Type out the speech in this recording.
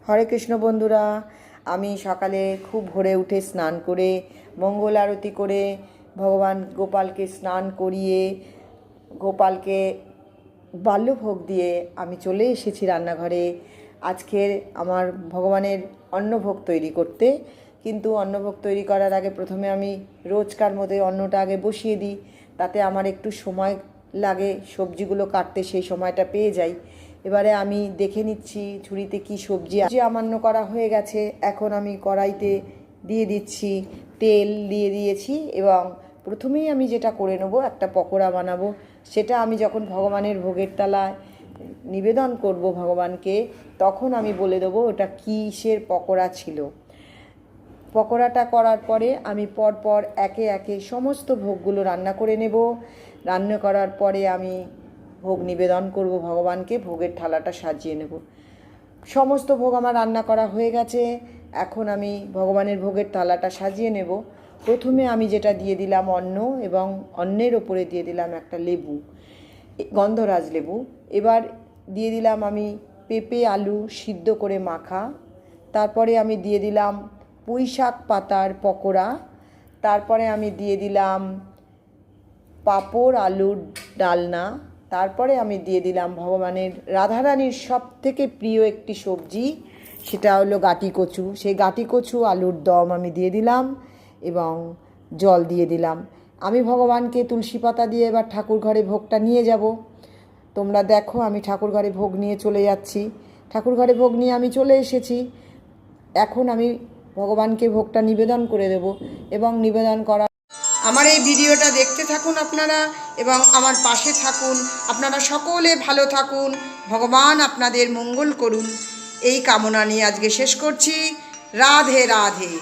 হরে কৃষ্ণ বন্ধুরা, আমি সকালে খুব ভোরে উঠে স্নান করে মঙ্গল আরতি করে ভগবান গোপালকে স্নান করিয়ে গোপালকে বাল্যভোগ দিয়ে আমি চলে এসেছি রান্নাঘরে। আজকের আমার ভগবানের অন্নভোগ তৈরি করতে। কিন্তু অন্নভোগ তৈরি করার আগে প্রথমে আমি রোজকার মধ্যে অন্নটা আগে বসিয়ে দিই, তাতে আমার একটু সময় লাগে সবজিগুলো কাটতে, সেই সময়টা পেয়ে যাই। এবারে আমি দেখে নিচ্ছি ঝুড়িতে কি সবজি আমান্য করা হয়ে গেছে। এখন আমি কড়াইতে দিয়ে দিচ্ছি তেল, দিয়ে দিয়েছি এবং প্রথমেই আমি যেটা করে নেবো, একটা পকোড়া বানাবো। সেটা আমি যখন ভগবানের ভোগের তলায় নিবেদন করব ভগবানকে, তখন আমি বলে দেবো ওটা কিসের পকোড়া ছিল। পকোড়াটা করার পরে আমি পরপর একে একে সমস্ত ভোগগুলো রান্না করে নেব। রান্না করার পরে আমি ভোগ নিবেদন করব ভগবানকে, ভোগের থালাটা সাজিয়ে নেব। সমস্ত ভোগ আমার রান্না করা হয়ে গেছে। এখন আমি ভগবানের ভোগের থালাটা সাজিয়ে নেব। প্রথমে আমি যেটা দিয়ে দিলাম অন্ন, এবং অন্নের ওপরে দিয়ে দিলাম একটা লেবু, গন্ধরাজ লেবু। এবার দিয়ে দিলাম আমি পেঁপে আলু সিদ্ধ করে মাখা। তারপরে আমি দিয়ে দিলাম পুঁই শাক পাতার পকোড়া। তারপরে আমি দিয়ে দিলাম পাঁপড় আলুর ডালনা। তারপরে আমি দিয়ে দিলাম ভগবানের রাধারানীর সব থেকে প্রিয় একটি সবজি, সেটা হলো গাঁটি কচু। সেই গাঁটি কচু আলুর দম আমি দিয়ে দিলাম এবং জল দিয়ে দিলাম। আমি ভগবানকে তুলসী পাতা দিয়ে এবার ঠাকুর ঘরে ভোগটা নিয়ে যাব। তোমরা দেখো, আমি ঠাকুর ঘরে ভোগ নিয়ে চলে যাচ্ছি। ঠাকুর ঘরে ভোগ নিয়ে আমি চলে এসেছি। এখন আমি ভগবানকে ভোগটা নিবেদন করে দেব এবং নিবেদন করা। আমার এই ভিডিওটা দেখতে থাকুন আপনারা এবং আমার পাশে থাকুন। আপনারা সকলে ভালো থাকুন, ভগবান আপনাদের মঙ্গল করুন, এই কামনা নিয়ে আজকে শেষ করছি। রাধে রাধে।